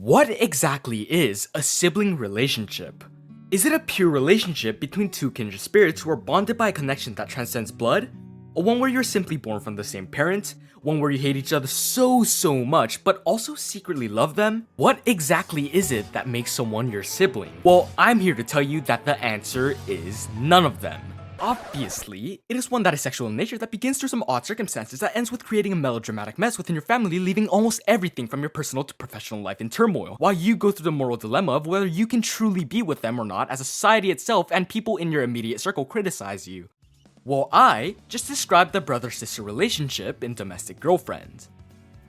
What exactly is a sibling relationship? Is it a pure relationship between two kindred spirits who are bonded by a connection that transcends blood? Or one where you're simply born from the same parent? One where you hate each other so much but also secretly love them? What exactly is it that makes someone your sibling? Well, I'm here to tell you that the answer is none of them. Obviously, it is one that is sexual in nature that begins through some odd circumstances that ends with creating a melodramatic mess within your family, leaving almost everything from your personal to professional life in turmoil, while you go through the moral dilemma of whether you can truly be with them or not as society itself and people in your immediate circle criticize you. Well, I just described the brother-sister relationship in Domestic Girlfriend.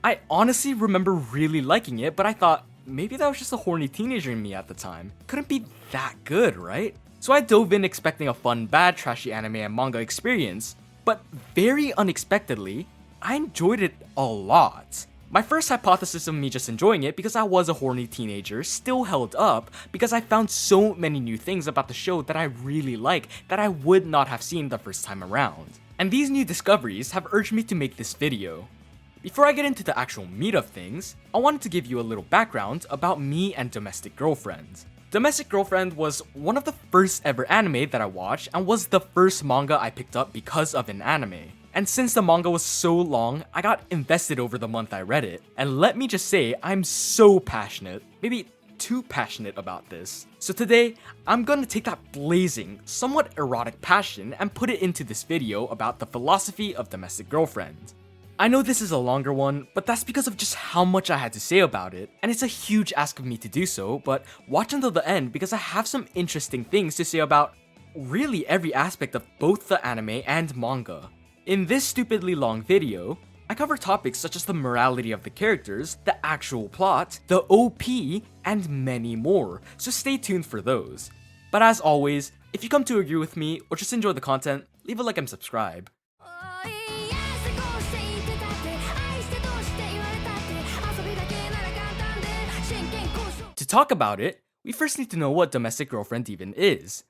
I honestly remember really liking it, but I thought, maybe that was just a horny teenager in me at the time. Couldn't be that good, right? So I dove in expecting a fun, bad, trashy anime and manga experience, but very unexpectedly, I enjoyed it a lot. My first hypothesis of me just enjoying it because I was a horny teenager still held up because I found so many new things about the show that I really like that I would not have seen the first time around. And these new discoveries have urged me to make this video. Before I get into the actual meat of things, I wanted to give you a little background about me and Domestic Girlfriend. Domestic Girlfriend was one of the first ever anime that I watched and was the first manga I picked up because of an anime. And since the manga was so long, I got invested over the month I read it. And let me just say, I'm so passionate, maybe too passionate about this. So today, I'm gonna take that blazing, somewhat erotic passion and put it into this video about the philosophy of Domestic Girlfriend. I know this is a longer one, but that's because of just how much I had to say about it, and it's a huge ask of me to do so, but watch until the end because I have some interesting things to say about really every aspect of both the anime and manga. In this stupidly long video, I cover topics such as the morality of the characters, the actual plot, the OP, and many more, so stay tuned for those. But as always, if you come to agree with me or just enjoy the content, leave a like and subscribe. To talk about it, we first need to know what Domestic Girlfriend even is.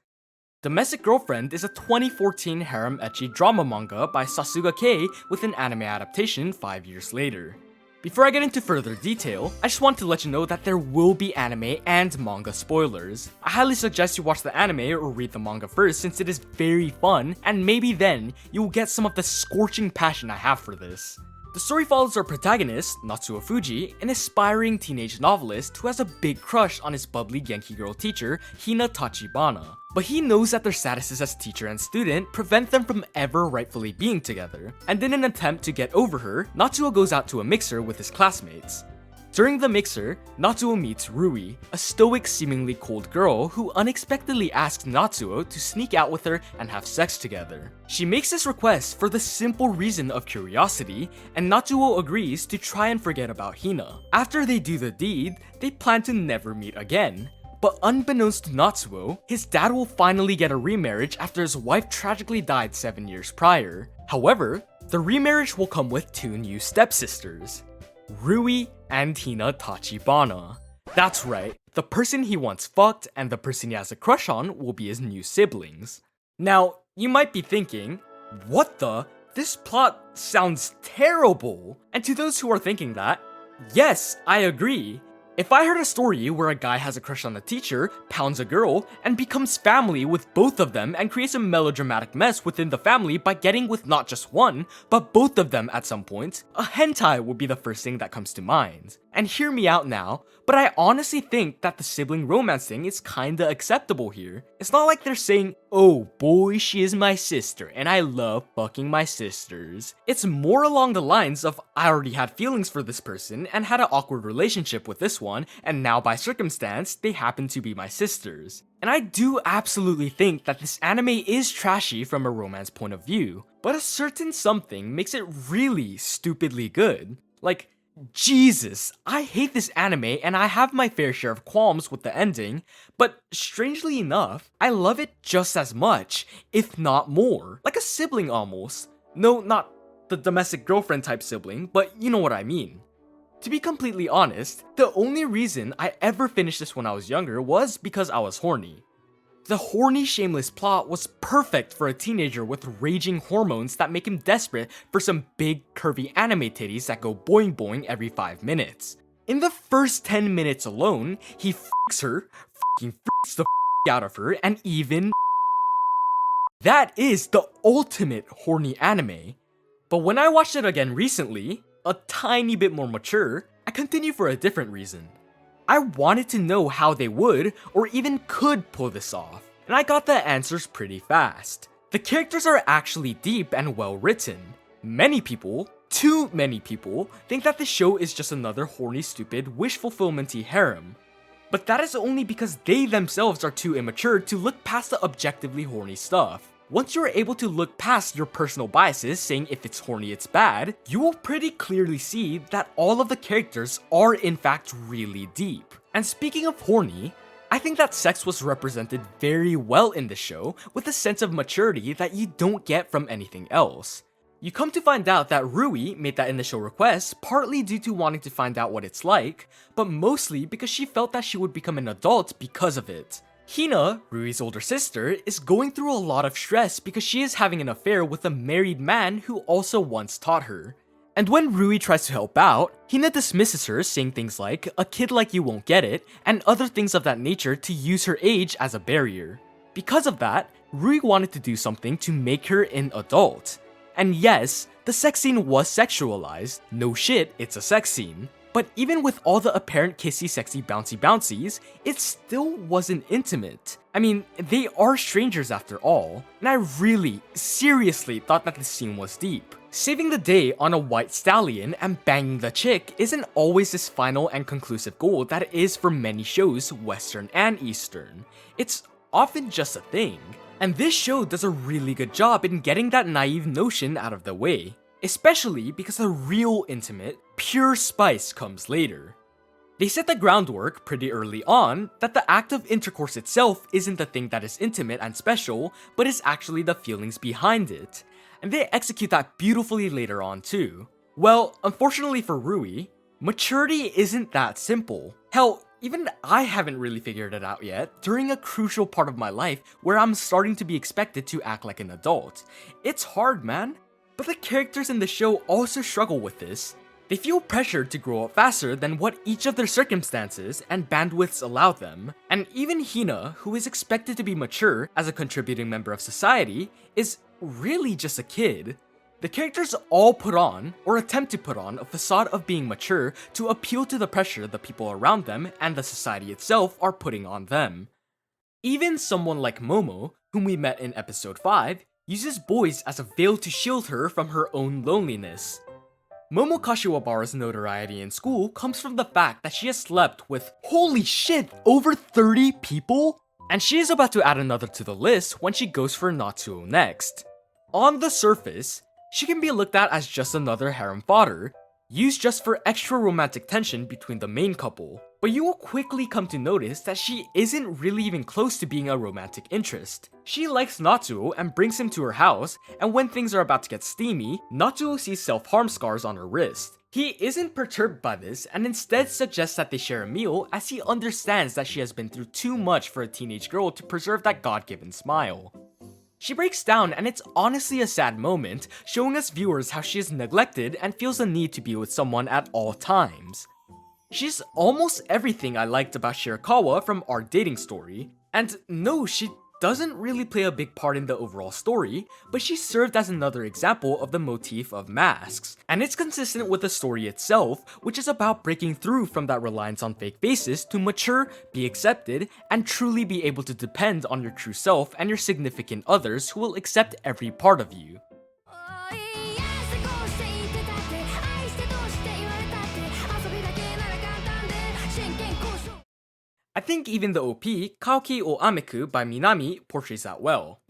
Domestic Girlfriend is a 2014 harem ecchi drama manga by Sasuga Kei with an anime adaptation 5 years later. Before I get into further detail, I just want to let you know that there will be anime and manga spoilers. I highly suggest you watch the anime or read the manga first since it is very fun, and maybe then you will get some of the scorching passion I have for this. The story follows our protagonist, Natsuo Fuji, an aspiring teenage novelist who has a big crush on his bubbly Genki girl teacher, Hina Tachibana. But he knows that their statuses as teacher and student prevent them from ever rightfully being together, and in an attempt to get over her, Natsuo goes out to a mixer with his classmates. During the mixer, Natsuo meets Rui, a stoic, seemingly cold girl who unexpectedly asks Natsuo to sneak out with her and have sex together. She makes this request for the simple reason of curiosity, and Natsuo agrees to try and forget about Hina. After they do the deed, they plan to never meet again. But unbeknownst to Natsuo, his dad will finally get a remarriage after his wife tragically died 7 years prior. However, the remarriage will come with two new stepsisters, Rui and Hina Tachibana. That's right, the person he once fucked and the person he has a crush on will be his new siblings. Now, you might be thinking, what the? This plot sounds terrible! And to those who are thinking that, yes, I agree. If I heard a story where a guy has a crush on a teacher, pounds a girl, and becomes family with both of them and creates a melodramatic mess within the family by getting with not just one, but both of them at some point, a hentai would be the first thing that comes to mind. And hear me out now, but I honestly think that the sibling romance thing is kinda acceptable here. It's not like they're saying, oh boy, she is my sister and I love fucking my sisters. It's more along the lines of, I already had feelings for this person and had an awkward relationship with this one, and now by circumstance, they happen to be my sisters. And I do absolutely think that this anime is trashy from a romance point of view, but a certain something makes it really stupidly good. Like, Jesus, I hate this anime and I have my fair share of qualms with the ending, but strangely enough, I love it just as much, if not more. Like a sibling almost. No, not the Domestic Girlfriend type sibling, but you know what I mean. To be completely honest, the only reason I ever finished this when I was younger was because I was horny. The horny, shameless plot was perfect for a teenager with raging hormones that make him desperate for some big, curvy anime titties that go boing boing every 5 minutes. In the first 10 minutes alone, he fucks her, fucking freaks the out of her, and even that is the ultimate horny anime. But when I watched it again recently, a tiny bit more mature, I continue for a different reason. I wanted to know how they would, or even could pull this off, and I got the answers pretty fast. The characters are actually deep and well written. Many people, too many people, think that the show is just another horny stupid wish fulfillment-y harem. But that is only because they themselves are too immature to look past the objectively horny stuff. Once you are able to look past your personal biases saying if it's horny it's bad, you will pretty clearly see that all of the characters are in fact really deep. And speaking of horny, I think that sex was represented very well in the show with a sense of maturity that you don't get from anything else. You come to find out that Rui made that initial request partly due to wanting to find out what it's like, but mostly because she felt that she would become an adult because of it. Hina, Rui's older sister, is going through a lot of stress because she is having an affair with a married man who also once taught her. And when Rui tries to help out, Hina dismisses her, saying things like, "A kid like you won't get it," and other things of that nature to use her age as a barrier. Because of that, Rui wanted to do something to make her an adult. And yes, the sex scene was sexualized, no shit, it's a sex scene. But even with all the apparent kissy sexy bouncy bouncies, it still wasn't intimate. I mean, they are strangers after all, and I really, seriously thought that the scene was deep. Saving the day on a white stallion and banging the chick isn't always this final and conclusive goal that it is for many shows, Western and Eastern. It's often just a thing. And this show does a really good job in getting that naive notion out of the way. Especially because the real intimate, pure spice comes later. They set the groundwork pretty early on that the act of intercourse itself isn't the thing that is intimate and special, but is actually the feelings behind it. And they execute that beautifully later on too. Well, unfortunately for Rui, maturity isn't that simple. Hell, even I haven't really figured it out yet during a crucial part of my life where I'm starting to be expected to act like an adult. It's hard, man. But the characters in the show also struggle with this. They feel pressured to grow up faster than what each of their circumstances and bandwidths allow them, and even Hina, who is expected to be mature as a contributing member of society, is really just a kid. The characters all put on, or attempt to put on, a facade of being mature to appeal to the pressure the people around them and the society itself are putting on them. Even someone like Momo, whom we met in episode 5, uses boys as a veil to shield her from her own loneliness. Momo Kashiwabara's notoriety in school comes from the fact that she has slept with, holy shit, over 30 people? And she is about to add another to the list when she goes for Natsuo next. On the surface, she can be looked at as just another harem fodder, used just for extra romantic tension between the main couple. But you will quickly come to notice that she isn't really even close to being a romantic interest. She likes Natsuo and brings him to her house, and when things are about to get steamy, Natsuo sees self-harm scars on her wrist. He isn't perturbed by this and instead suggests that they share a meal as he understands that she has been through too much for a teenage girl to preserve that God-given smile. She breaks down and it's honestly a sad moment, showing us viewers how she is neglected and feels the need to be with someone at all times. She's almost everything I liked about Shirakawa from Our Dating Story, and no, she doesn't really play a big part in the overall story, but she served as another example of the motif of masks, and it's consistent with the story itself, which is about breaking through from that reliance on fake faces to mature, be accepted, and truly be able to depend on your true self and your significant others who will accept every part of you. I think even the OP, Kaoki o Ameku by Minami, portrays that well.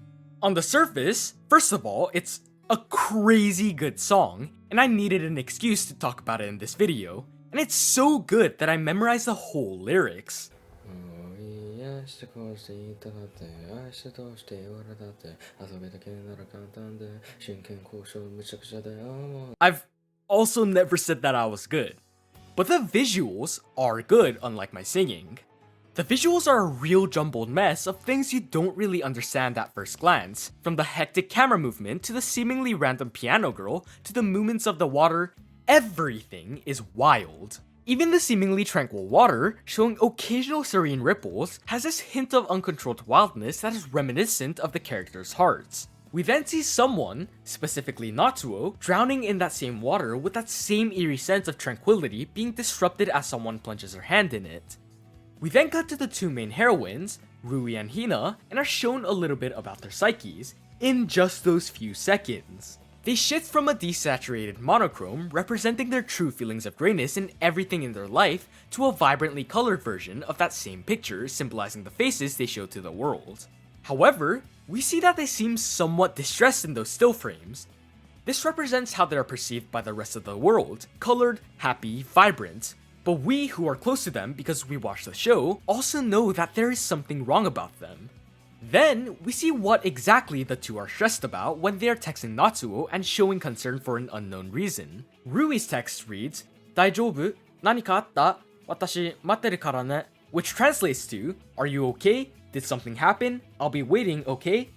On the surface, first of all, it's a crazy good song, and I needed an excuse to talk about it in this video, and it's so good that I memorized the whole lyrics. I've also never said that I was good, but the visuals are good, unlike my singing. The visuals are a real jumbled mess of things you don't really understand at first glance, from the hectic camera movement to the seemingly random piano girl to the movements of the water. Everything is wild. Even the seemingly tranquil water, showing occasional serene ripples, has this hint of uncontrolled wildness that is reminiscent of the characters' hearts. We then see someone, specifically Natsuo, drowning in that same water with that same eerie sense of tranquility being disrupted as someone plunges her hand in it. We then cut to the two main heroines, Rui and Hina, and are shown a little bit about their psyches, in just those few seconds. They shift from a desaturated monochrome representing their true feelings of grayness in everything in their life to a vibrantly colored version of that same picture symbolizing the faces they show to the world. However, we see that they seem somewhat distressed in those still frames. This represents how they are perceived by the rest of the world, colored, happy, vibrant. But we who are close to them because we watch the show also know that there is something wrong about them. Then, we see what exactly the two are stressed about when they are texting Natsuo and showing concern for an unknown reason. Rui's text reads, "Daijoubu? Nanika atta? Watashi matteru kara ne," which translates to, "Are you okay? Did something happen? I'll be waiting, okay?"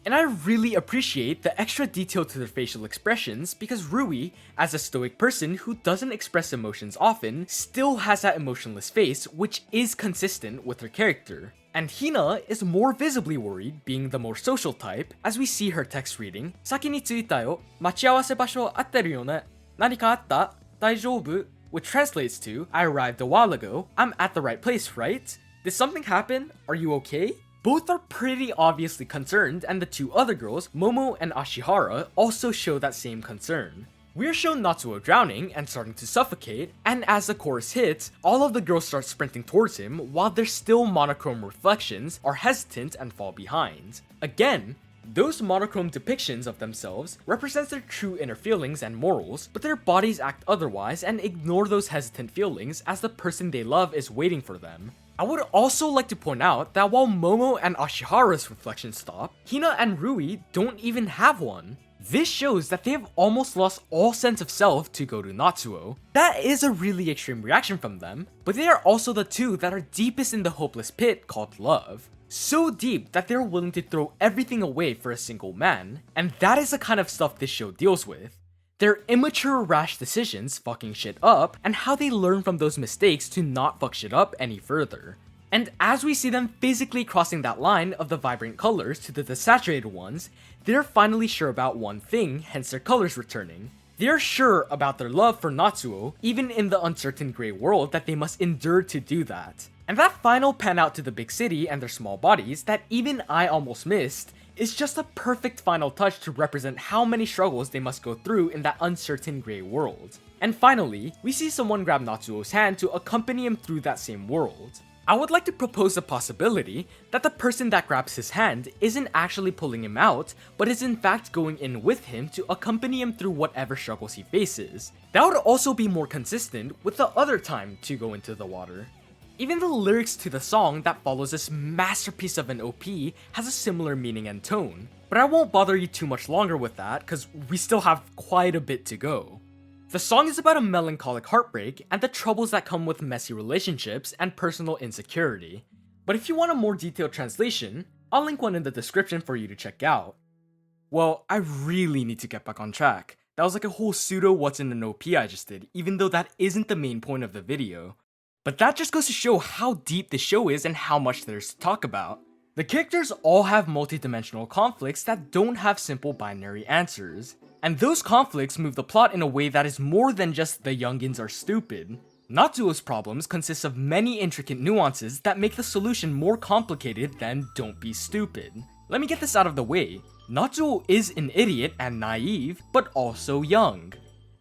And I really appreciate the extra detail to their facial expressions because Rui, as a stoic person who doesn't express emotions often, still has that emotionless face which is consistent with her character. And Hina is more visibly worried, being the more social type, as we see her text reading, "Saki ni tsuita yo, machiawase basho atteru yo ne, nanika atta, daijoubu," which translates to, "I arrived a while ago, I'm at the right place, right? Did something happen? Are you okay?" Both are pretty obviously concerned, and the two other girls, Momo and Ashihara, also show that same concern. We're shown Natsuo drowning and starting to suffocate, and as the chorus hits, all of the girls start sprinting towards him while their still monochrome reflections are hesitant and fall behind. Again, those monochrome depictions of themselves represent their true inner feelings and morals, but their bodies act otherwise and ignore those hesitant feelings as the person they love is waiting for them. I would also like to point out that while Momo and Ashihara's reflections stop, Hina and Rui don't even have one. This shows that they have almost lost all sense of self to go to Natsuo. That is a really extreme reaction from them, but they are also the two that are deepest in the hopeless pit called love. So deep that they're willing to throw everything away for a single man, and that is the kind of stuff this show deals with. Their immature, rash decisions fucking shit up, and how they learn from those mistakes to not fuck shit up any further. And as we see them physically crossing that line of the vibrant colors to the desaturated ones, they're finally sure about one thing, hence their colors returning. They're sure about their love for Natsuo, even in the uncertain grey world that they must endure to do that. And that final pan out to the big city and their small bodies that even I almost missed, is just a perfect final touch to represent how many struggles they must go through in that uncertain grey world. And finally, we see someone grab Natsuo's hand to accompany him through that same world. I would like to propose the possibility that the person that grabs his hand isn't actually pulling him out, but is in fact going in with him to accompany him through whatever struggles he faces. That would also be more consistent with the other time to go into the water. Even the lyrics to the song that follows this masterpiece of an OP has a similar meaning and tone, but I won't bother you too much longer with that because we still have quite a bit to go. The song is about a melancholic heartbreak and the troubles that come with messy relationships and personal insecurity, but if you want a more detailed translation, I'll link one in the description for you to check out. Well, I really need to get back on track. That was like a whole pseudo what's in an OP I just did, even though that isn't the main point of the video. But that just goes to show how deep the show is and how much there's to talk about. The characters all have multidimensional conflicts that don't have simple binary answers. And those conflicts move the plot in a way that is more than just the youngins are stupid. Natsuo's problems consist of many intricate nuances that make the solution more complicated than don't be stupid. Let me get this out of the way. Natsuo is an idiot and naive, but also young.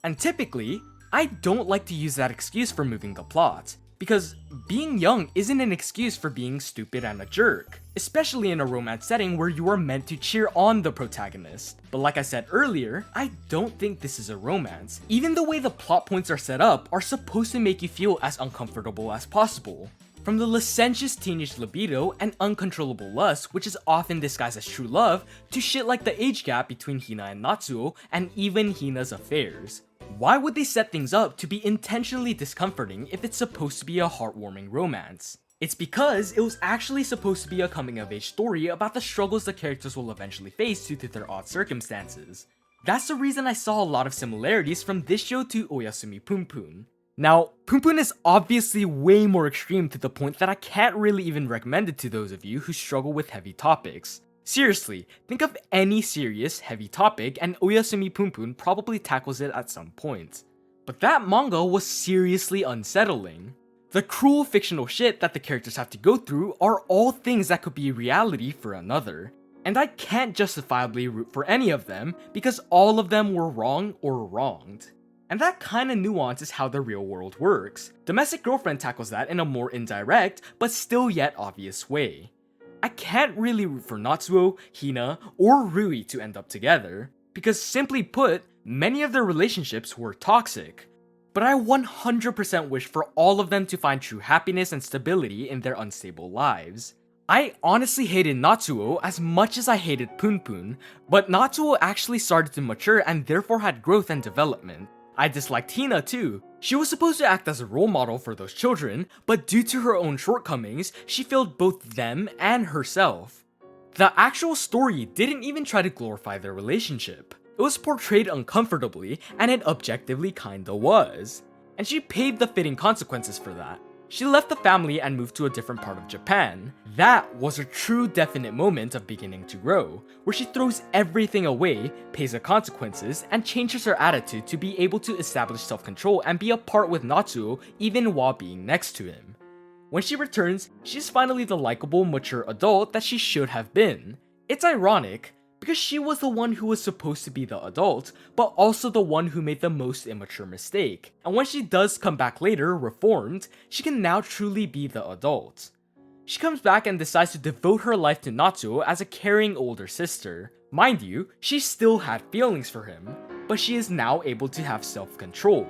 And typically, I don't like to use that excuse for moving the plot. Because being young isn't an excuse for being stupid and a jerk, especially in a romance setting where you are meant to cheer on the protagonist. But like I said earlier, I don't think this is a romance. Even the way the plot points are set up are supposed to make you feel as uncomfortable as possible. From the licentious teenage libido and uncontrollable lust, which is often disguised as true love, to shit like the age gap between Hina and Natsuo, and even Hina's affairs. Why would they set things up to be intentionally discomforting if it's supposed to be a heartwarming romance? It's because it was actually supposed to be a coming-of-age story about the struggles the characters will eventually face due to their odd circumstances. That's the reason I saw a lot of similarities from this show to Oyasumi Pun Pun. Now, Poon Poon is obviously way more extreme to the point that I can't really even recommend it to those of you who struggle with heavy topics. Seriously, think of any serious, heavy topic and Oyasumi Poon Poon probably tackles it at some point. But that manga was seriously unsettling. The cruel fictional shit that the characters have to go through are all things that could be reality for another. And I can't justifiably root for any of them because all of them were wrong or wronged. And that kind of nuance is how the real world works. Domestic Girlfriend tackles that in a more indirect, but still yet obvious way. I can't really root for Natsuo, Hina, or Rui to end up together, because simply put, many of their relationships were toxic. But I 100% wish for all of them to find true happiness and stability in their unstable lives. I honestly hated Natsuo as much as I hated Poon Poon, but Natsuo actually started to mature and therefore had growth and development. I disliked Hina too. She was supposed to act as a role model for those children, but due to her own shortcomings, she failed both them and herself. The actual story didn't even try to glorify their relationship. It was portrayed uncomfortably, and it objectively kinda was. And she paid the fitting consequences for that. She left the family and moved to a different part of Japan. That was a true definite moment of beginning to grow, where she throws everything away, pays the consequences, and changes her attitude to be able to establish self-control and be apart with Natsuo even while being next to him. When she returns, she's finally the likable, mature adult that she should have been. It's ironic, because she was the one who was supposed to be the adult, but also the one who made the most immature mistake. And when she does come back later, reformed, she can now truly be the adult. She comes back and decides to devote her life to Natsuo as a caring older sister. Mind you, she still had feelings for him, but she is now able to have self-control.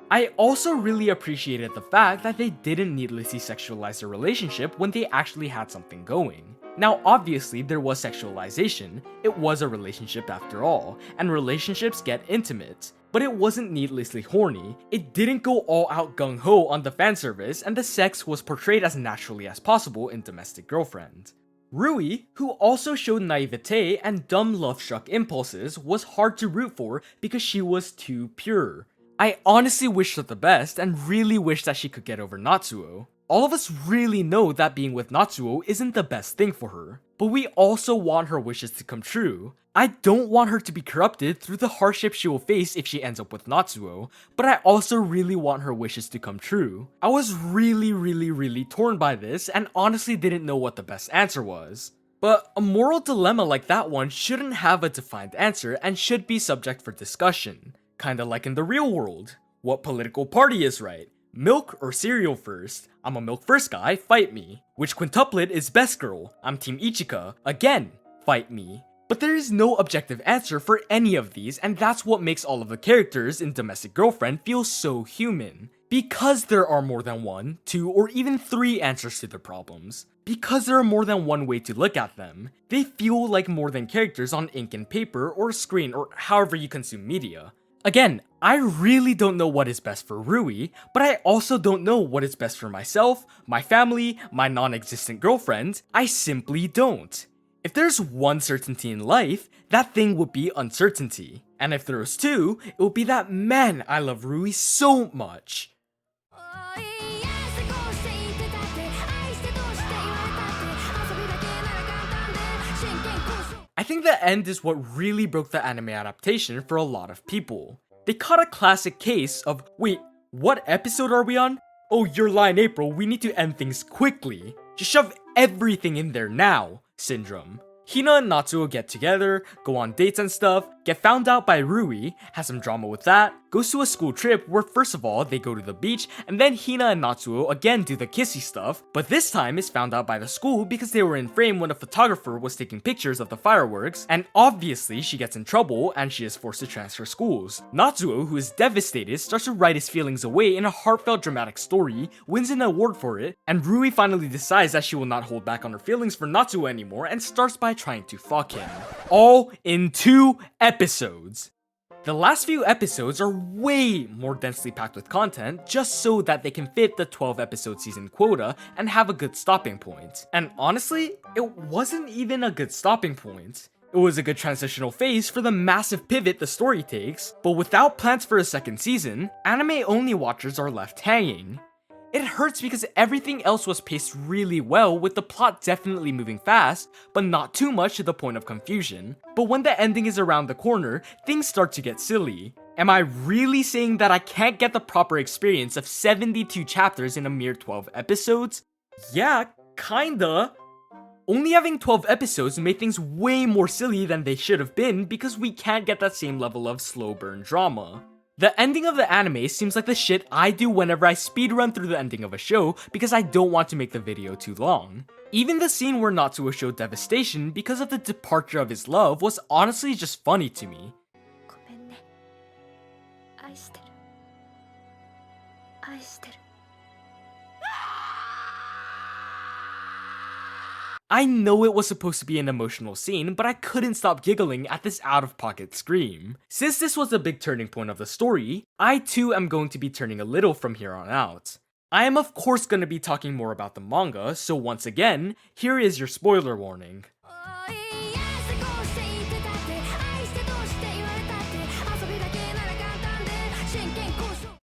I also really appreciated the fact that they didn't needlessly sexualize their relationship when they actually had something going. Now obviously there was sexualization, it was a relationship after all, and relationships get intimate, but it wasn't needlessly horny, it didn't go all out gung-ho on the fanservice, and the sex was portrayed as naturally as possible in Domestic Girlfriend. Rui, who also showed naivete and dumb love-struck impulses, was hard to root for because she was too pure. I honestly wish her the best and really wish that she could get over Natsuo. All of us really know that being with Natsuo isn't the best thing for her, but we also want her wishes to come true. I don't want her to be corrupted through the hardship she will face if she ends up with Natsuo, but I also really want her wishes to come true. I was really torn by this and honestly didn't know what the best answer was. But a moral dilemma like that one shouldn't have a defined answer and should be subject for discussion. Kinda like in the real world. What political party is right? Milk or cereal first? I'm a milk first guy, fight me. Which quintuplet is best girl? I'm team Ichika, again, fight me. But there is no objective answer for any of these, and that's what makes all of the characters in Domestic Girlfriend feel so human. Because there are more than 1, 2, or even 3 answers to their problems. Because there are more than one way to look at them. They feel like more than characters on ink and paper or screen or however you consume media. Again, I really don't know what is best for Rui, but I also don't know what is best for myself, my family, my non-existent girlfriend. I simply don't. If there's one certainty in life, that thing would be uncertainty. And if there was 2, it would be that, man, I love Rui so much. I think the end is what really broke the anime adaptation for a lot of people. They caught a classic case of, wait, what episode are we on? Oh, you're lying, April, we need to end things quickly. Just shove everything in there now, syndrome. Hina and Natsuo get together, go on dates and stuff, get found out by Rui, has some drama with that, goes to a school trip where first of all they go to the beach, and then Hina and Natsuo again do the kissy stuff, but this time is found out by the school because they were in frame when a photographer was taking pictures of the fireworks, and obviously she gets in trouble and she is forced to transfer schools. Natsuo, who is devastated, starts to write his feelings away in a heartfelt dramatic story, wins an award for it, and Rui finally decides that she will not hold back on her feelings for Natsuo anymore and starts by trying to fuck him. All in 2 episodes. The last few episodes are way more densely packed with content just so that they can fit the 12 episode season quota and have a good stopping point. And honestly, it wasn't even a good stopping point. It was a good transitional phase for the massive pivot the story takes, but without plans for a second season, anime-only watchers are left hanging. It hurts because everything else was paced really well, with the plot definitely moving fast, but not too much to the point of confusion. But when the ending is around the corner, things start to get silly. Am I really saying that I can't get the proper experience of 72 chapters in a mere 12 episodes? Yeah, kinda. Only having 12 episodes made things way more silly than they should have been because we can't get that same level of slow burn drama. The ending of the anime seems like the shit I do whenever I speedrun through the ending of a show because I don't want to make the video too long. Even the scene where Natsuo showed devastation because of the departure of his love was honestly just funny to me. I know it was supposed to be an emotional scene, but I couldn't stop giggling at this out-of-pocket scream. Since this was a big turning point of the story, I too am going to be turning a little from here on out. I am of course going to be talking more about the manga, so once again, here is your spoiler warning.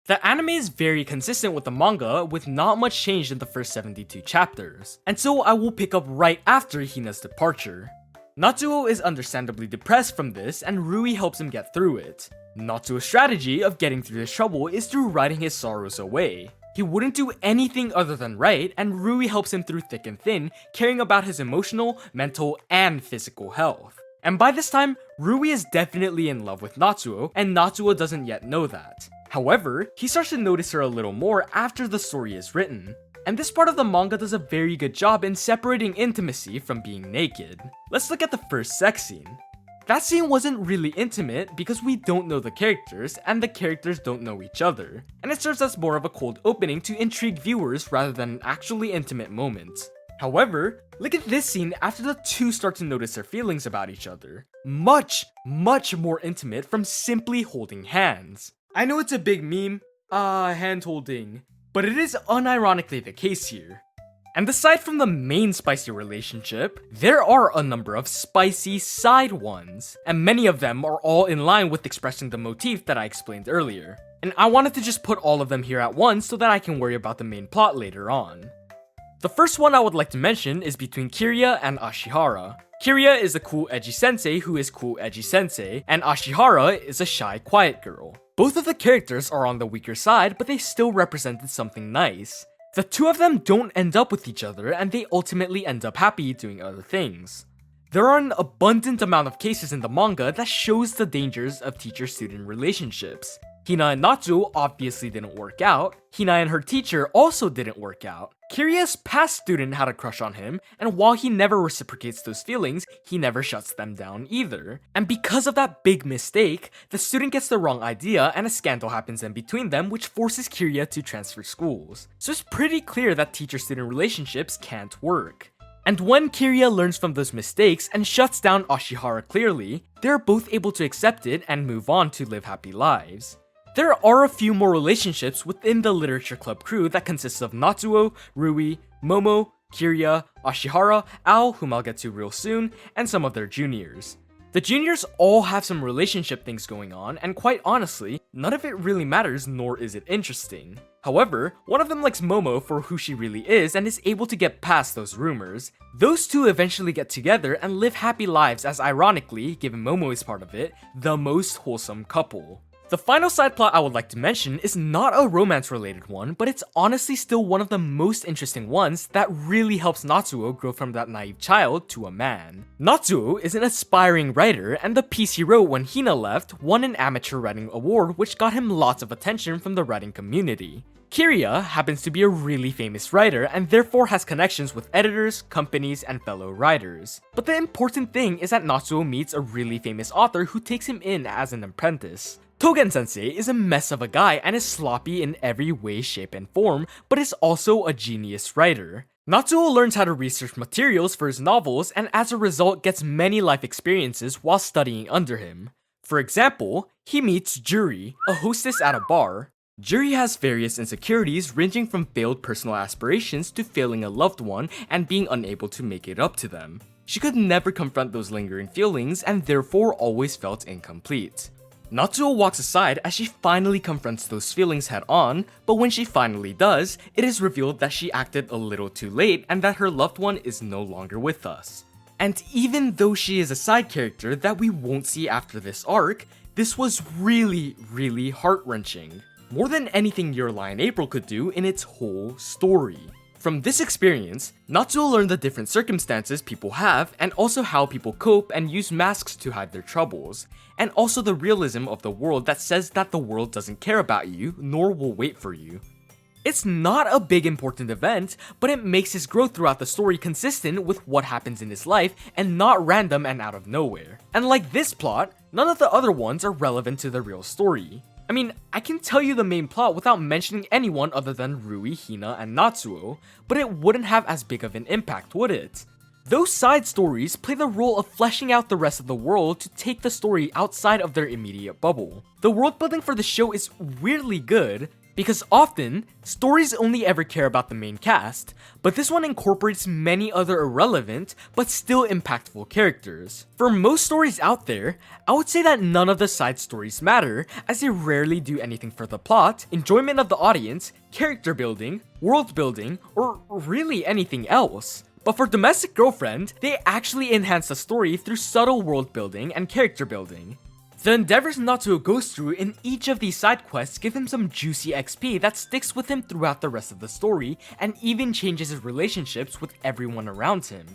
The anime is very consistent with the manga, with not much change in the first 72 chapters, and so I will pick up right after Hina's departure. Natsuo is understandably depressed from this, and Rui helps him get through it. Natsuo's strategy of getting through his trouble is through writing his sorrows away. He wouldn't do anything other than write, and Rui helps him through thick and thin, caring about his emotional, mental, and physical health. And by this time, Rui is definitely in love with Natsuo, and Natsuo doesn't yet know that. However, he starts to notice her a little more after the story is written. And this part of the manga does a very good job in separating intimacy from being naked. Let's look at the first sex scene. That scene wasn't really intimate because we don't know the characters, and the characters don't know each other. And it serves as more of a cold opening to intrigue viewers rather than an actually intimate moment. However, look at this scene after the two start to notice their feelings about each other. Much more intimate from simply holding hands. I know it's a big meme, hand holding, but it is unironically the case here. And aside from the main spicy relationship, there are a number of spicy side ones, and many of them are all in line with expressing the motif that I explained earlier. And I wanted to just put all of them here at once so that I can worry about the main plot later on. The first one I would like to mention is between Kiriya and Ashihara. Kiriya is a cool edgy sensei who is cool edgy sensei, and Ashihara is a shy quiet girl. Both of the characters are on the weaker side, but they still represented something nice. The two of them don't end up with each other, and they ultimately end up happy doing other things. There are an abundant amount of cases in the manga that shows the dangers of teacher-student relationships. Hina and Natsuo obviously didn't work out. Hina and her teacher also didn't work out. Kiriya's past student had a crush on him, and while he never reciprocates those feelings, he never shuts them down either. And because of that big mistake, the student gets the wrong idea and a scandal happens in between them, which forces Kiriya to transfer schools. So it's pretty clear that teacher-student relationships can't work. And when Kiriya learns from those mistakes and shuts down Ashihara clearly, they're both able to accept it and move on to live happy lives. There are a few more relationships within the Literature Club crew that consists of Natsuo, Rui, Momo, Kiriya, Ashihara, Ao, whom I'll get to real soon, and some of their juniors. The juniors all have some relationship things going on, and quite honestly, none of it really matters nor is it interesting. However, one of them likes Momo for who she really is and is able to get past those rumors. Those two eventually get together and live happy lives as, ironically, given Momo is part of it, the most wholesome couple. The final side plot I would like to mention is not a romance related one, but it's honestly still one of the most interesting ones that really helps Natsuo grow from that naive child to a man. Natsuo is an aspiring writer, and the piece he wrote when Hina left won an amateur writing award, which got him lots of attention from the writing community. Kiriya happens to be a really famous writer and therefore has connections with editors, companies, and fellow writers. But the important thing is that Natsuo meets a really famous author who takes him in as an apprentice. Togen-sensei is a mess of a guy and is sloppy in every way, shape, and form, but is also a genius writer. Natsuo learns how to research materials for his novels and as a result gets many life experiences while studying under him. For example, he meets Juri, a hostess at a bar. Juri has various insecurities ranging from failed personal aspirations to failing a loved one and being unable to make it up to them. She could never confront those lingering feelings and therefore always felt incomplete. Natsuo walks aside as she finally confronts those feelings head on, but when she finally does, it is revealed that she acted a little too late and that her loved one is no longer with us. And even though she is a side character that we won't see after this arc, this was really heart-wrenching. More than anything Your Lie in April could do in its whole story. From this experience, Natsuo learned the different circumstances people have and also how people cope and use masks to hide their troubles, and also the realism of the world that says that the world doesn't care about you nor will wait for you. It's not a big important event, but it makes his growth throughout the story consistent with what happens in his life and not random and out of nowhere. And like this plot, none of the other ones are relevant to the real story. I mean, I can tell you the main plot without mentioning anyone other than Rui, Hina, and Natsuo, but it wouldn't have as big of an impact, would it? Those side stories play the role of fleshing out the rest of the world to take the story outside of their immediate bubble. The world building for the show is weirdly good, because often, stories only ever care about the main cast, but this one incorporates many other irrelevant, but still impactful characters. For most stories out there, I would say that none of the side stories matter, as they rarely do anything for the plot, enjoyment of the audience, character building, world building, or really anything else. But for Domestic Girlfriend, they actually enhance the story through subtle world building and character building. The endeavors Natsuo goes through in each of these side quests give him some juicy XP that sticks with him throughout the rest of the story and even changes his relationships with everyone around him.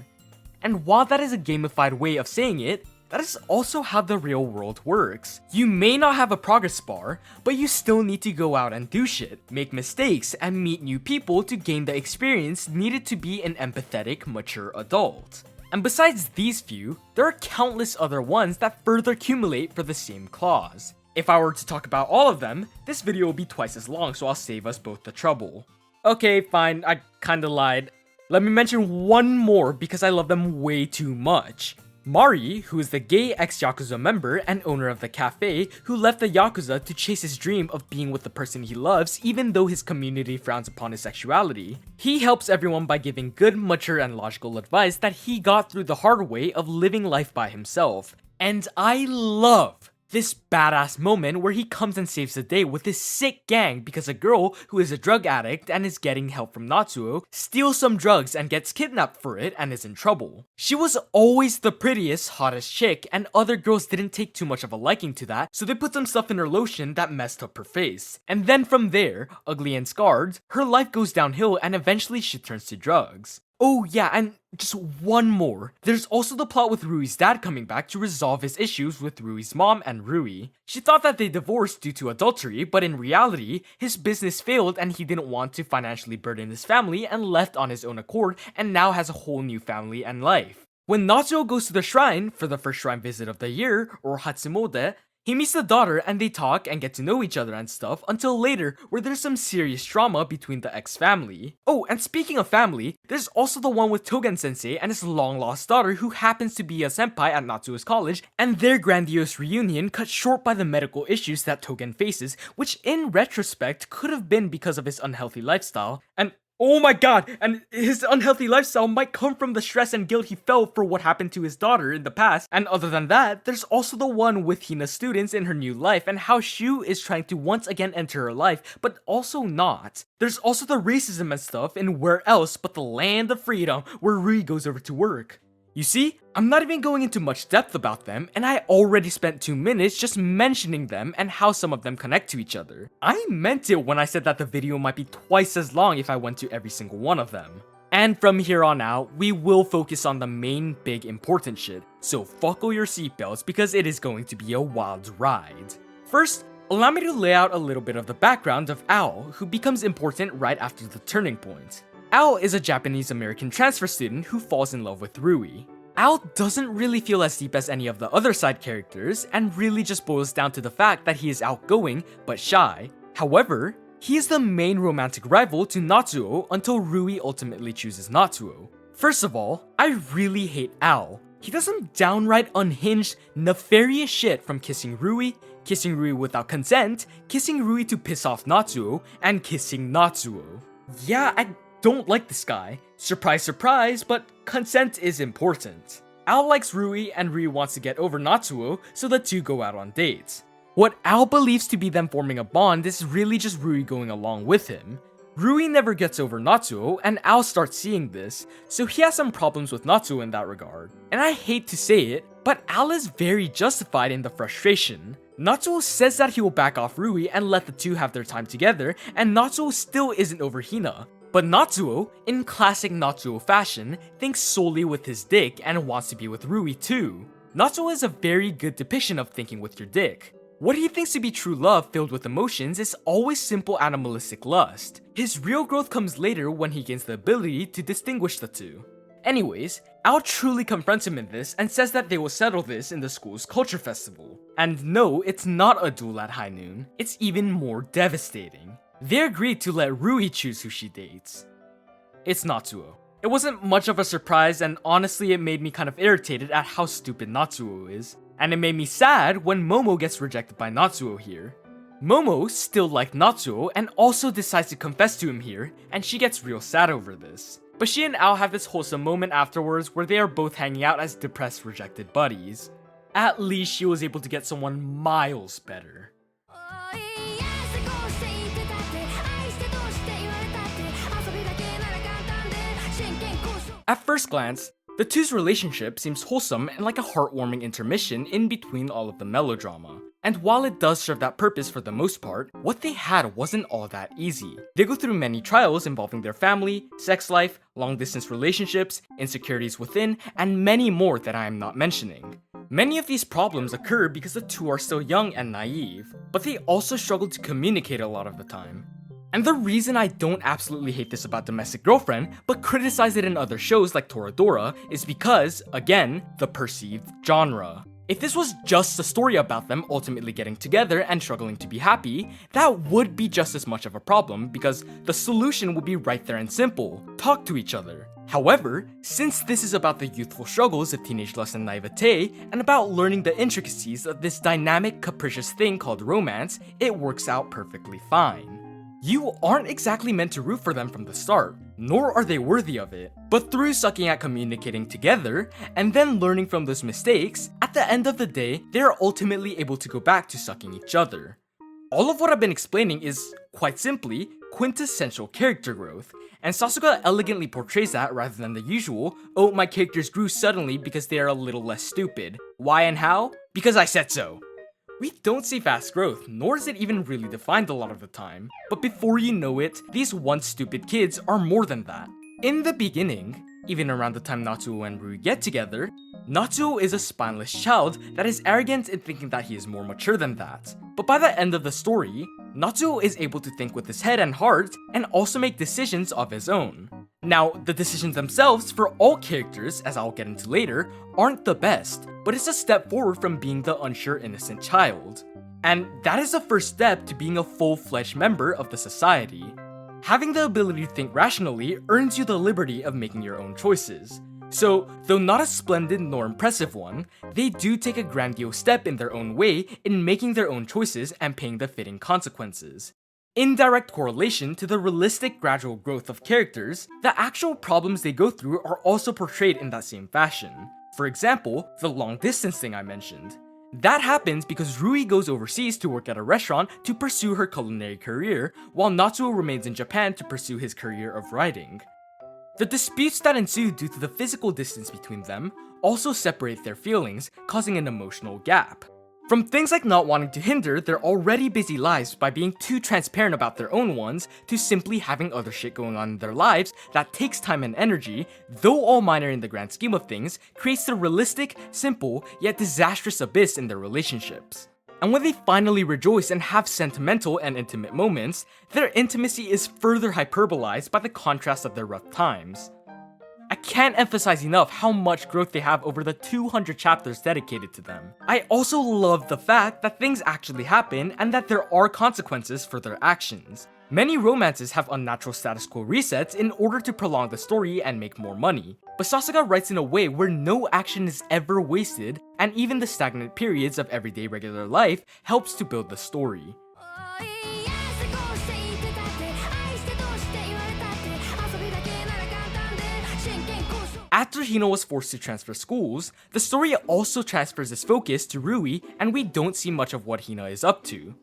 And while that is a gamified way of saying it, that is also how the real world works. You may not have a progress bar, but you still need to go out and do shit, make mistakes, and meet new people to gain the experience needed to be an empathetic, mature adult. And besides these few, there are countless other ones that further accumulate for the same clause. If I were to talk about all of them, this video will be twice as long, so I'll save us both the trouble. Okay, fine, I kinda lied. Let me mention one more because I love them way too much. Mari, who is the gay ex-Yakuza member and owner of the cafe who left the Yakuza to chase his dream of being with the person he loves even though his community frowns upon his sexuality. He helps everyone by giving good, mature, and logical advice that he got through the hard way of living life by himself. And I love this badass moment where he comes and saves the day with his sick gang because a girl who is a drug addict and is getting help from Natsuo steals some drugs and gets kidnapped for it and is in trouble. She was always the prettiest, hottest chick and other girls didn't take too much of a liking to that, so they put some stuff in her lotion that messed up her face. And then from there, ugly and scarred, her life goes downhill and eventually she turns to drugs. Oh yeah, and just one more. There's also the plot with Rui's dad coming back to resolve his issues with Rui's mom and Rui. She thought that they divorced due to adultery, but in reality, his business failed and he didn't want to financially burden his family and left on his own accord and now has a whole new family and life. When Natsuo goes to the shrine for the first shrine visit of the year, or Hatsumode, he meets the daughter and they talk and get to know each other and stuff until later where there's some serious drama between the ex-family. Oh, and speaking of family, there's also the one with Togen sensei and his long-lost daughter who happens to be a senpai at Natsuo's college, and their grandiose reunion cut short by the medical issues that Togen faces, which in retrospect could have been because of his unhealthy lifestyle. And oh my god, and his unhealthy lifestyle might come from the stress and guilt he felt for what happened to his daughter in the past. And other than that, there's also the one with Hina's students in her new life and how Shu is trying to once again enter her life, but also not. There's also the racism and stuff in Where Else But the Land of Freedom, where Rui goes over to work. You see, I'm not even going into much depth about them, and I already spent 2 minutes just mentioning them and how some of them connect to each other. I meant it when I said that the video might be twice as long if I went to every single one of them. And from here on out, we will focus on the main big important shit, so buckle your seatbelts because it is going to be a wild ride. First, allow me to lay out a little bit of the background of Ao, who becomes important right after the turning point. Ao is a Japanese-American transfer student who falls in love with Rui. Ao doesn't really feel as deep as any of the other side characters, and really just boils down to the fact that he is outgoing, but shy. However, he is the main romantic rival to Natsuo until Rui ultimately chooses Natsuo. First of all, I really hate Ao. He does some downright unhinged, nefarious shit from kissing Rui without consent, kissing Rui to piss off Natsuo, and kissing Natsuo. Yeah, I don't like this guy. Surprise, surprise, but consent is important. Ao likes Rui and Rui wants to get over Natsuo, so the two go out on dates. What Ao believes to be them forming a bond is really just Rui going along with him. Rui never gets over Natsuo, and Ao starts seeing this, so he has some problems with Natsuo in that regard. And I hate to say it, but Ao is very justified in the frustration. Natsuo says that he will back off Rui and let the two have their time together, and Natsuo still isn't over Hina. But Natsuo, in classic Natsuo fashion, thinks solely with his dick and wants to be with Rui too. Natsuo is a very good depiction of thinking with your dick. What he thinks to be true love filled with emotions is always simple animalistic lust. His real growth comes later when he gains the ability to distinguish the two. Anyways, Ao truly confronts him in this and says that they will settle this in the school's culture festival. And no, it's not a duel at high noon, it's even more devastating. They agreed to let Rui choose who she dates. It's Natsuo. It wasn't much of a surprise, and honestly it made me kind of irritated at how stupid Natsuo is. And it made me sad when Momo gets rejected by Natsuo here. Momo still liked Natsuo and also decides to confess to him here, and she gets real sad over this. But she and Ao have this wholesome moment afterwards where they are both hanging out as depressed rejected buddies. At least she was able to get someone miles better. At first glance, the two's relationship seems wholesome and like a heartwarming intermission in between all of the melodrama. And while it does serve that purpose for the most part, what they had wasn't all that easy. They go through many trials involving their family, sex life, long-distance relationships, insecurities within, and many more that I am not mentioning. Many of these problems occur because the two are still young and naive, but they also struggle to communicate a lot of the time. And the reason I don't absolutely hate this about Domestic Girlfriend, but criticize it in other shows like Toradora, is because, again, the perceived genre. If this was just a story about them ultimately getting together and struggling to be happy, that would be just as much of a problem because the solution would be right there and simple: talk to each other. However, since this is about the youthful struggles of teenage lust and naivete, and about learning the intricacies of this dynamic, capricious thing called romance, it works out perfectly fine. You aren't exactly meant to root for them from the start, nor are they worthy of it. But through sucking at communicating together, and then learning from those mistakes, at the end of the day, they are ultimately able to go back to sucking each other. All of what I've been explaining is, quite simply, quintessential character growth, and Sasuga elegantly portrays that rather than the usual, oh, my characters grew suddenly because they are a little less stupid. Why and how? Because I said so. We don't see fast growth, nor is it even really defined a lot of the time. But before you know it, these once stupid kids are more than that. In the beginning, even around the time Natsuo and Rui get together, Natsuo is a spineless child that is arrogant in thinking that he is more mature than that. But by the end of the story, Natsuo is able to think with his head and heart, and also make decisions of his own. Now, the decisions themselves for all characters, as I'll get into later, aren't the best, but it's a step forward from being the unsure innocent child. And that is the first step to being a full-fledged member of the society. Having the ability to think rationally earns you the liberty of making your own choices. So, though not a splendid nor impressive one, they do take a grandiose step in their own way in making their own choices and paying the fitting consequences. In direct correlation to the realistic gradual growth of characters, the actual problems they go through are also portrayed in that same fashion. For example, the long distance thing I mentioned. That happens because Rui goes overseas to work at a restaurant to pursue her culinary career, while Natsuo remains in Japan to pursue his career of writing. The disputes that ensue due to the physical distance between them also separate their feelings, causing an emotional gap. From things like not wanting to hinder their already busy lives by being too transparent about their own ones, to simply having other shit going on in their lives that takes time and energy, though all minor in the grand scheme of things, creates the realistic, simple, yet disastrous abyss in their relationships. And when they finally rejoice and have sentimental and intimate moments, their intimacy is further hyperbolized by the contrast of their rough times. I can't emphasize enough how much growth they have over the 200 chapters dedicated to them. I also love the fact that things actually happen and that there are consequences for their actions. Many romances have unnatural status quo resets in order to prolong the story and make more money, but Sasuga writes in a way where no action is ever wasted, and even the stagnant periods of everyday regular life helps to build the story. After Hina was forced to transfer schools, the story also transfers its focus to Rui, and we don't see much of what Hina is up to.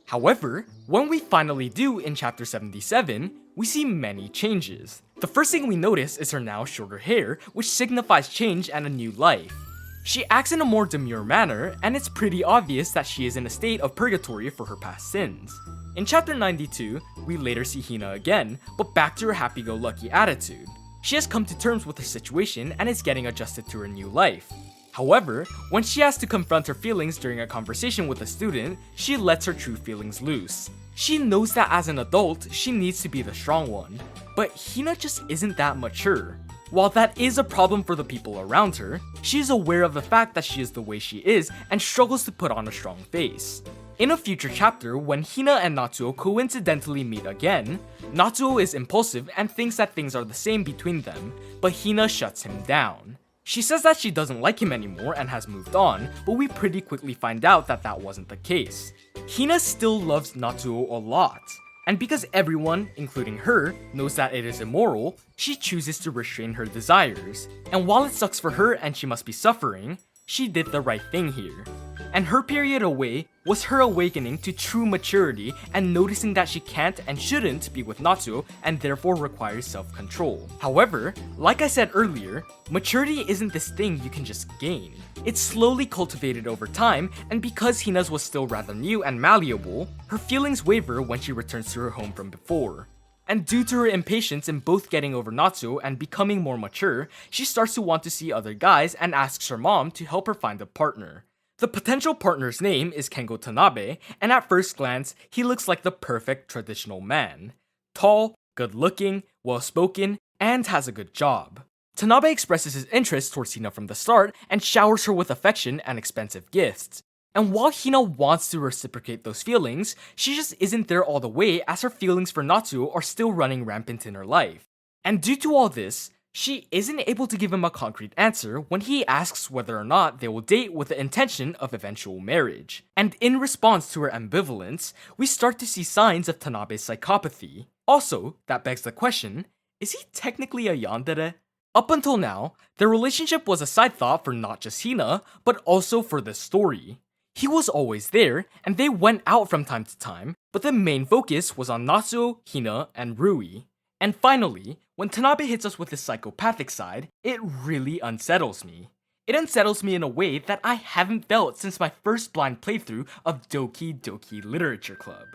However, when we finally do in chapter 77, we see many changes. The first thing we notice is her now shorter hair, which signifies change and a new life. She acts in a more demure manner, and it's pretty obvious that she is in a state of purgatory for her past sins. In chapter 92, we later see Hina again, but back to her happy-go-lucky attitude. She has come to terms with her situation and is getting adjusted to her new life. However, when she has to confront her feelings during a conversation with a student, she lets her true feelings loose. She knows that as an adult, she needs to be the strong one, but Hina just isn't that mature. While that is a problem for the people around her, she is aware of the fact that she is the way she is and struggles to put on a strong face. In a future chapter, when Hina and Natsuo coincidentally meet again, Natsuo is impulsive and thinks that things are the same between them, but Hina shuts him down. She says that she doesn't like him anymore and has moved on, but we pretty quickly find out that that wasn't the case. Hina still loves Natsuo a lot, and because everyone, including her, knows that it is immoral, she chooses to restrain her desires. And while it sucks for her and she must be suffering, she did the right thing here. And her period away was her awakening to true maturity and noticing that she can't and shouldn't be with Natsuo and therefore requires self-control. However, like I said earlier, maturity isn't this thing you can just gain. It's slowly cultivated over time, and because Hina's was still rather new and malleable, her feelings waver when she returns to her home from before. And due to her impatience in both getting over Natsuo and becoming more mature, she starts to want to see other guys and asks her mom to help her find a partner. The potential partner's name is Kengo Tanabe, and at first glance, he looks like the perfect traditional man. Tall, good-looking, well-spoken, and has a good job. Tanabe expresses his interest towards Hina from the start and showers her with affection and expensive gifts. And while Hina wants to reciprocate those feelings, she just isn't there all the way as her feelings for Natsuo are still running rampant in her life. And due to all this, she isn't able to give him a concrete answer when he asks whether or not they will date with the intention of eventual marriage. And in response to her ambivalence, we start to see signs of Tanabe's psychopathy. Also, that begs the question, is he technically a yandere? Up until now, their relationship was a side thought for not just Hina, but also for the story. He was always there, and they went out from time to time, but the main focus was on Natsuo, Hina, and Rui. And finally, when Tanabe hits us with his psychopathic side, it really unsettles me. It unsettles me in a way that I haven't felt since my first blind playthrough of Doki Doki Literature Club.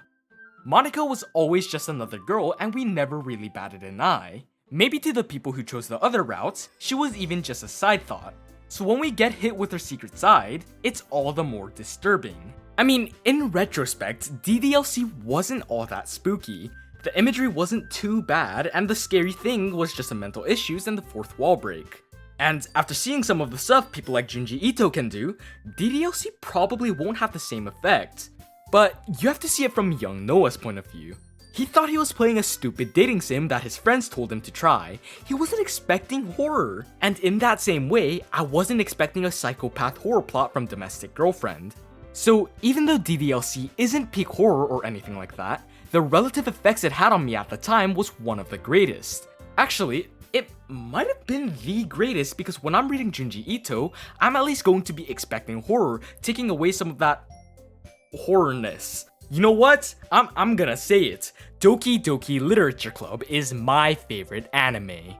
Monica was always just another girl and we never really batted an eye. Maybe to the people who chose the other routes, she was even just a side thought. So when we get hit with her secret side, it's all the more disturbing. I mean, in retrospect, DDLC wasn't all that spooky. The imagery wasn't too bad, and the scary thing was just the mental issues and the fourth wall break. And after seeing some of the stuff people like Junji Ito can do, DDLC probably won't have the same effect. But you have to see it from young Noah's point of view. He thought he was playing a stupid dating sim that his friends told him to try. He wasn't expecting horror. And in that same way, I wasn't expecting a psychopath horror plot from Domestic Girlfriend. So even though DDLC isn't peak horror or anything like that, the relative effects it had on me at the time was one of the greatest. Actually, it might have been the greatest because when I'm reading Junji Ito, I'm at least going to be expecting horror, taking away some of that horrorness. You know what? I'm gonna say it. Doki Doki Literature Club is my favorite anime.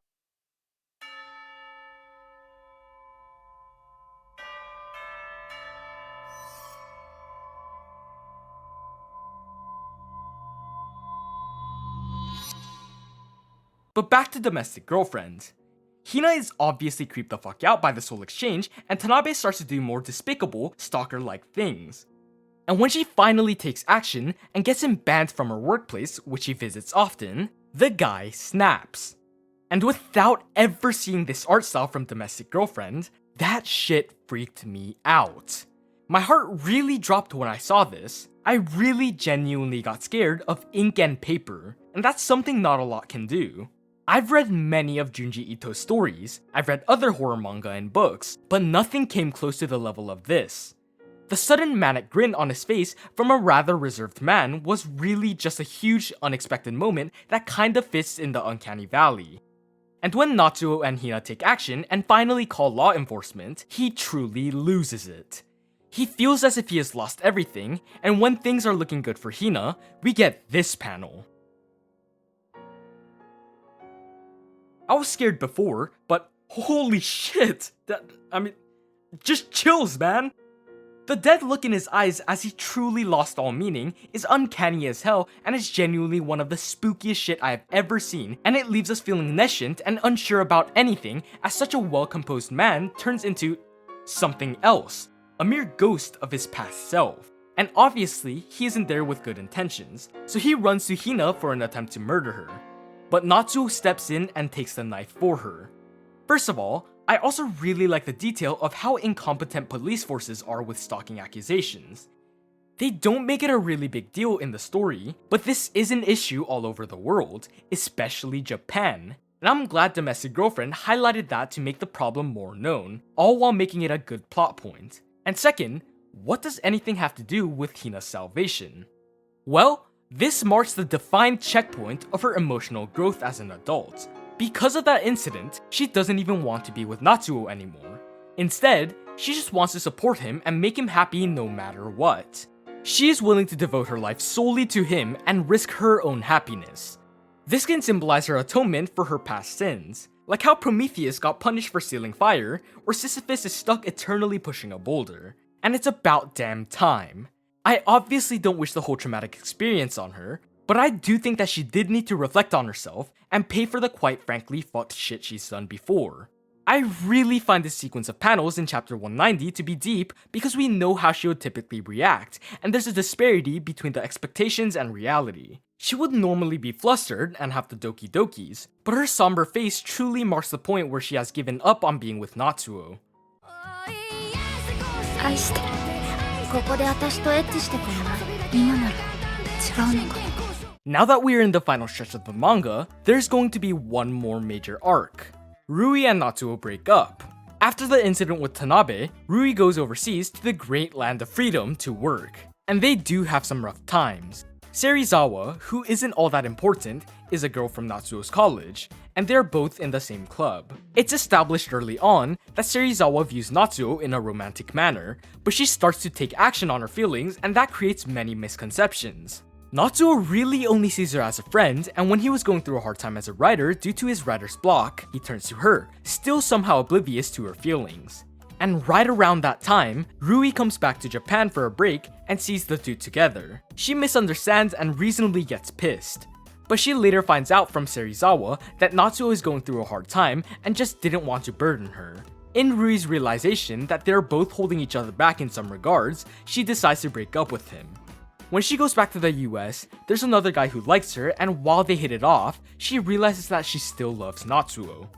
But back to Domestic Girlfriend. Hina is obviously creeped the fuck out by this whole exchange, and Tanabe starts to do more despicable, stalker-like things. And when she finally takes action and gets him banned from her workplace, which he visits often, the guy snaps. And without ever seeing this art style from Domestic Girlfriend, that shit freaked me out. My heart really dropped when I saw this. I really genuinely got scared of ink and paper, and that's something not a lot can do. I've read many of Junji Ito's stories, I've read other horror manga and books, but nothing came close to the level of this. The sudden manic grin on his face from a rather reserved man was really just a huge unexpected moment that kinda fits in the uncanny valley. And when Natsuo and Hina take action and finally call law enforcement, he truly loses it. He feels as if he has lost everything, and when things are looking good for Hina, we get this panel. I was scared before, but holy shit! Just chills, man! The dead look in his eyes as he truly lost all meaning is uncanny as hell and is genuinely one of the spookiest shit I have ever seen, and it leaves us feeling nescient and unsure about anything as such a well-composed man turns into something else, a mere ghost of his past self. And obviously, he isn't there with good intentions, so he runs to Hina for an attempt to murder her. But Natsuo steps in and takes the knife for her. First of all, I also really like the detail of how incompetent police forces are with stalking accusations. They don't make it a really big deal in the story, but this is an issue all over the world, especially Japan. And I'm glad Domestic Girlfriend highlighted that to make the problem more known, all while making it a good plot point. And second, what does anything have to do with Hina's salvation? Well, this marks the defined checkpoint of her emotional growth as an adult. Because of that incident, she doesn't even want to be with Natsuo anymore. Instead, she just wants to support him and make him happy no matter what. She is willing to devote her life solely to him and risk her own happiness. This can symbolize her atonement for her past sins, like how Prometheus got punished for stealing fire, or Sisyphus is stuck eternally pushing a boulder. And it's about damn time. I obviously don't wish the whole traumatic experience on her, but I do think that she did need to reflect on herself and pay for the quite frankly fucked shit she's done before. I really find this sequence of panels in chapter 190 to be deep because we know how she would typically react, and there's a disparity between the expectations and reality. She would normally be flustered and have the doki dokis, but her somber face truly marks the point where she has given up on being with Natsuo. Now that we're in the final stretch of the manga, there's going to be one more major arc. Rui and Natsuo break up. After the incident with Tanabe, Rui goes overseas to the great land of freedom to work, and they do have some rough times. Serizawa, who isn't all that important, is a girl from Natsuo's college, and they're both in the same club. It's established early on that Serizawa views Natsuo in a romantic manner, but she starts to take action on her feelings, and that creates many misconceptions. Natsuo really only sees her as a friend, and when he was going through a hard time as a writer due to his writer's block, he turns to her, still somehow oblivious to her feelings. And right around that time, Rui comes back to Japan for a break and sees the two together. She misunderstands and reasonably gets pissed. But she later finds out from Serizawa that Natsuo is going through a hard time and just didn't want to burden her. In Rui's realization that they're both holding each other back in some regards, she decides to break up with him. When she goes back to the US, there's another guy who likes her, and while they hit it off, she realizes that she still loves Natsuo.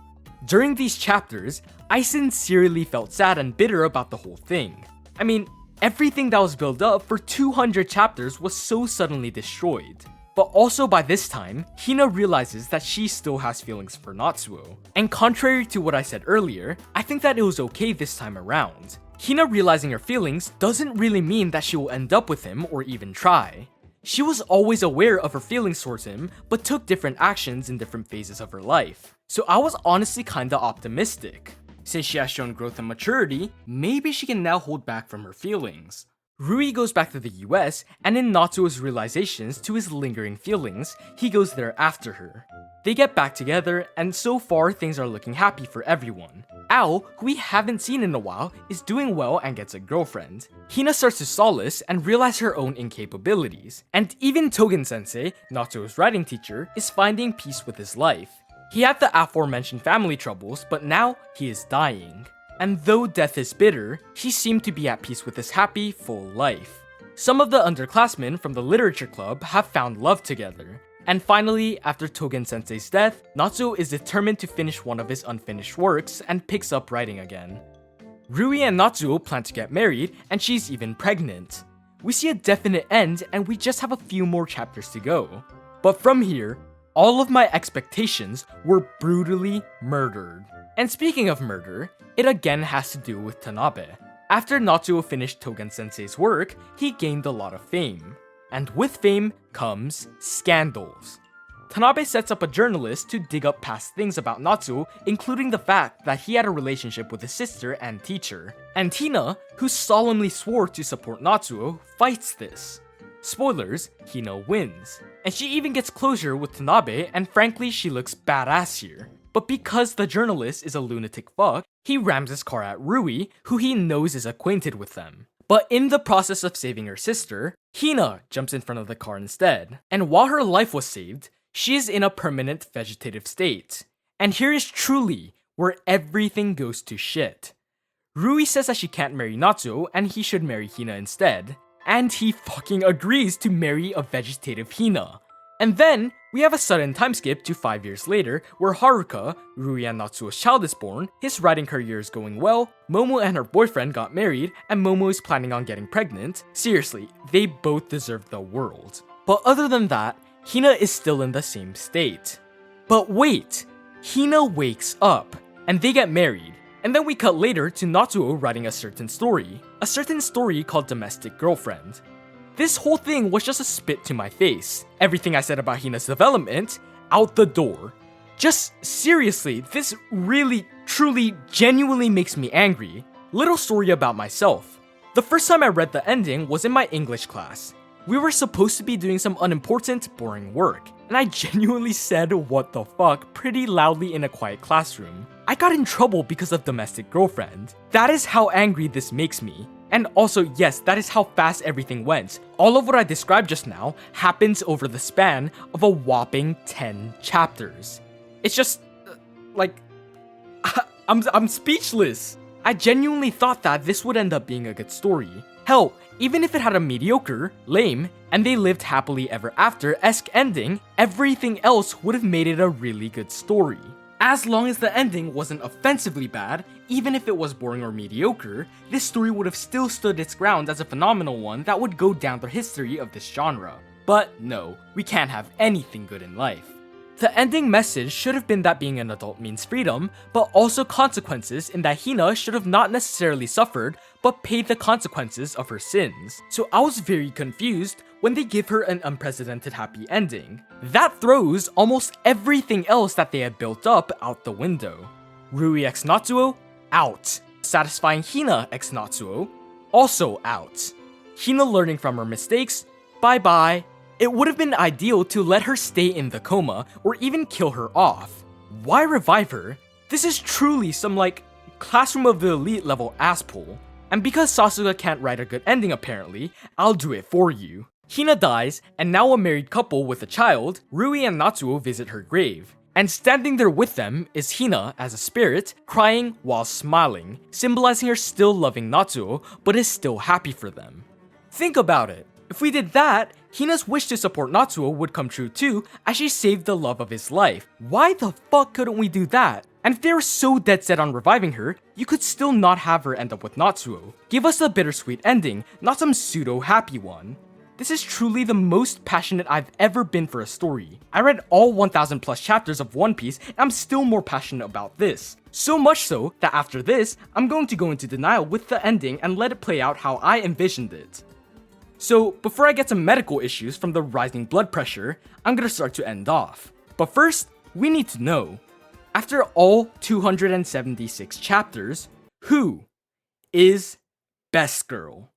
During these chapters, I sincerely felt sad and bitter about the whole thing. I mean, everything that was built up for 200 chapters was so suddenly destroyed. But also by this time, Hina realizes that she still has feelings for Natsuo. And contrary to what I said earlier, I think that it was okay this time around. Hina realizing her feelings doesn't really mean that she will end up with him or even try. She was always aware of her feelings towards him, but took different actions in different phases of her life. So I was honestly kinda optimistic. Since she has shown growth and maturity, maybe she can now hold back from her feelings. Rui goes back to the US, and in Natsuo's realizations to his lingering feelings, he goes there after her. They get back together, and so far things are looking happy for everyone. Ao, who we haven't seen in a while, is doing well and gets a girlfriend. Hina starts to solace and realize her own incapabilities. And even Togen-sensei, Natsuo's writing teacher, is finding peace with his life. He had the aforementioned family troubles, but now he is dying. And though death is bitter, he seemed to be at peace with his happy, full life. Some of the underclassmen from the literature club have found love together. And finally, after Togen-sensei's death, Natsuo is determined to finish one of his unfinished works and picks up writing again. Rui and Natsuo plan to get married, and she's even pregnant. We see a definite end, and we just have a few more chapters to go. But from here, all of my expectations were brutally murdered. And speaking of murder, it again has to do with Tanabe. After Natsuo finished Togen-sensei's work, he gained a lot of fame. And with fame comes scandals. Tanabe sets up a journalist to dig up past things about Natsuo, including the fact that he had a relationship with his sister and teacher. And Hina, who solemnly swore to support Natsuo, fights this. Spoilers, Hina wins. And she even gets closure with Tanabe, and frankly she looks badass here. But because the journalist is a lunatic fuck, he rams his car at Rui, who he knows is acquainted with them. But in the process of saving her sister, Hina jumps in front of the car instead. And while her life was saved, she is in a permanent vegetative state. And here is truly where everything goes to shit. Rui says that she can't marry Natsuo and he should marry Hina instead. And he fucking agrees to marry a vegetative Hina. And then, we have a sudden time skip to 5 years later, where Haruka, Rui and Natsuo's child, is born, his writing career is going well, Momo and her boyfriend got married, and Momo is planning on getting pregnant. Seriously, they both deserve the world. But other than that, Hina is still in the same state. But wait, Hina wakes up, and they get married. And then we cut later to Natsuo writing a certain story called Domestic Girlfriend. This whole thing was just a spit to my face. Everything I said about Hina's development, out the door. Just seriously, this really, truly, genuinely makes me angry. Little story about myself. The first time I read the ending was in my English class. We were supposed to be doing some unimportant, boring work, and I genuinely said what the fuck pretty loudly in a quiet classroom. I got in trouble because of Domestic Girlfriend. That is how angry this makes me. And also, yes, that is how fast everything went. All of what I described just now happens over the span of a whopping 10 chapters. It's just, I'm speechless. I genuinely thought that this would end up being a good story. Hell, even if it had a mediocre, lame, and they lived happily ever after-esque ending, everything else would have made it a really good story. As long as the ending wasn't offensively bad, even if it was boring or mediocre, this story would have still stood its ground as a phenomenal one that would go down the history of this genre. But no, we can't have anything good in life. The ending message should have been that being an adult means freedom, but also consequences in that Hina should have not necessarily suffered, but paid the consequences of her sins. So I was very confused when they give her an unprecedented happy ending. That throws almost everything else that they had built up out the window. Rui X Natsuo, out. Satisfying Hina X Natsuo, also out. Hina learning from her mistakes, bye bye. It would have been ideal to let her stay in the coma or even kill her off. Why revive her? This is truly some classroom of the elite level asspull. And because Sasuga can't write a good ending apparently, I'll do it for you. Hina dies, and now a married couple with a child, Rui and Natsuo visit her grave. And standing there with them is Hina as a spirit, crying while smiling, symbolizing her still loving Natsuo, but is still happy for them. Think about it. If we did that, Hina's wish to support Natsuo would come true too, as she saved the love of his life. Why the fuck couldn't we do that? And if they were so dead set on reviving her, you could still not have her end up with Natsuo. Give us a bittersweet ending, not some pseudo-happy one. This is truly the most passionate I've ever been for a story. I read all 1000 plus chapters of One Piece and I'm still more passionate about this. So much so that after this, I'm going to go into denial with the ending and let it play out how I envisioned it. So before I get some medical issues from the rising blood pressure, I'm gonna start to end off. But first, we need to know, after all 276 chapters, who is Best Girl?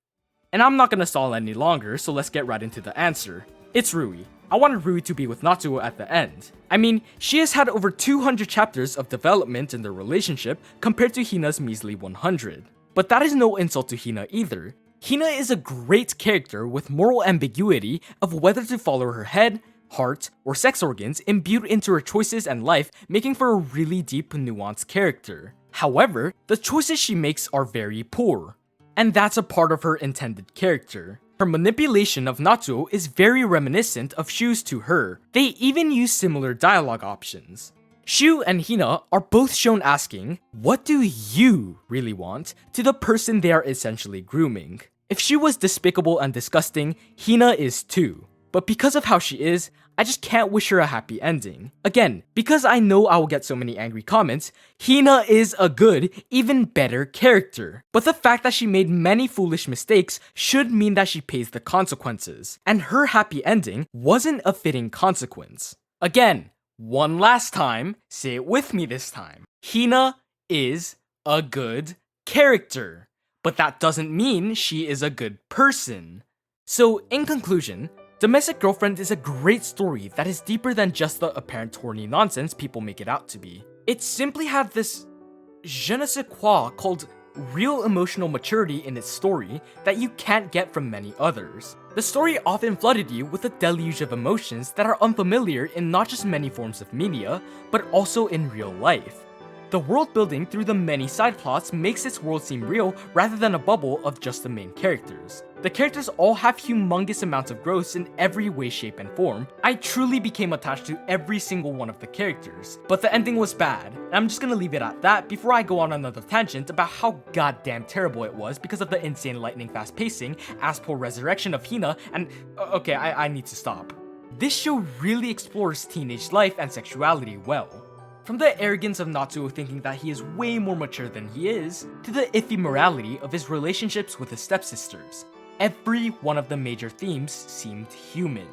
And I'm not gonna stall any longer, so let's get right into the answer. It's Rui. I wanted Rui to be with Natsuo at the end. I mean, she has had over 200 chapters of development in their relationship compared to Hina's measly 100. But that is no insult to Hina either. Hina is a great character with moral ambiguity of whether to follow her head, heart, or sex organs imbued into her choices and life, making for a really deep, nuanced character. However, the choices she makes are very poor. And that's a part of her intended character. Her manipulation of Natsuo is very reminiscent of Shu's to her. They even use similar dialogue options. Shu and Hina are both shown asking, "What do you really want?" to the person they are essentially grooming. If Shu was despicable and disgusting, Hina is too. But because of how she is, I just can't wish her a happy ending. Again, because I know I will get so many angry comments, Hina is a good, even better character. But the fact that she made many foolish mistakes should mean that she pays the consequences. And her happy ending wasn't a fitting consequence. Again, one last time, say it with me this time. Hina is a good character, but that doesn't mean she is a good person. So, in conclusion, Domestic Girlfriend is a great story that is deeper than just the apparent horny nonsense people make it out to be. It simply had this je ne sais quoi called real emotional maturity in its story that you can't get from many others. The story often flooded you with a deluge of emotions that are unfamiliar in not just many forms of media, but also in real life. The world building through the many side plots makes its world seem real rather than a bubble of just the main characters. The characters all have humongous amounts of growth in every way, shape, and form. I truly became attached to every single one of the characters, but the ending was bad. And I'm just gonna leave it at that before I go on another tangent about how goddamn terrible it was because of the insane lightning fast pacing, ass poor resurrection of Hina, and okay, I need to stop. This show really explores teenage life and sexuality well. From the arrogance of Natsuo thinking that he is way more mature than he is, to the iffy morality of his relationships with his stepsisters. Every one of the major themes seemed human.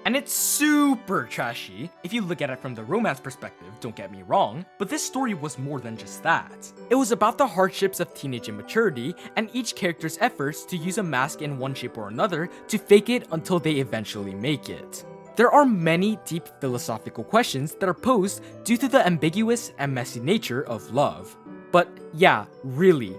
And it's super trashy, if you look at it from the romance perspective, don't get me wrong, but this story was more than just that. It was about the hardships of teenage immaturity and each character's efforts to use a mask in one shape or another to fake it until they eventually make it. There are many deep philosophical questions that are posed due to the ambiguous and messy nature of love. But yeah, really,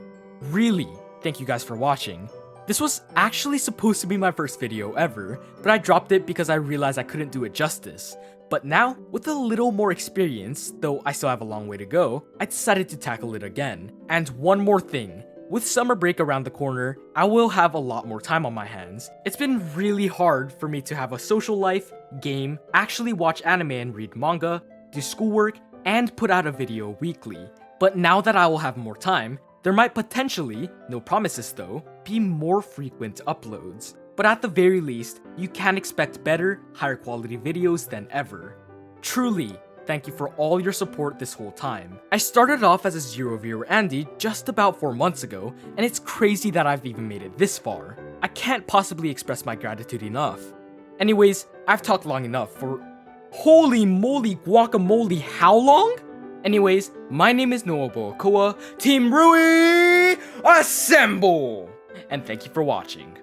thank you guys for watching. This was actually supposed to be my first video ever, but I dropped it because I realized I couldn't do it justice. But now, with a little more experience, though I still have a long way to go, I decided to tackle it again. And one more thing. With summer break around the corner, I will have a lot more time on my hands. It's been really hard for me to have a social life, game, actually watch anime and read manga, do schoolwork, and put out a video weekly. But now that I will have more time, there might potentially, no promises though, be more frequent uploads. But at the very least, you can expect better, higher quality videos than ever. Truly, thank you for all your support this whole time. I started off as a zero viewer Andy just about 4 months ago, and it's crazy that I've even made it this far. I can't possibly express my gratitude enough. Anyways, I've talked long enough for holy moly guacamole, how long? Anyways, my name is NoahBoahCoah, Team Rui, assemble! And thank you for watching.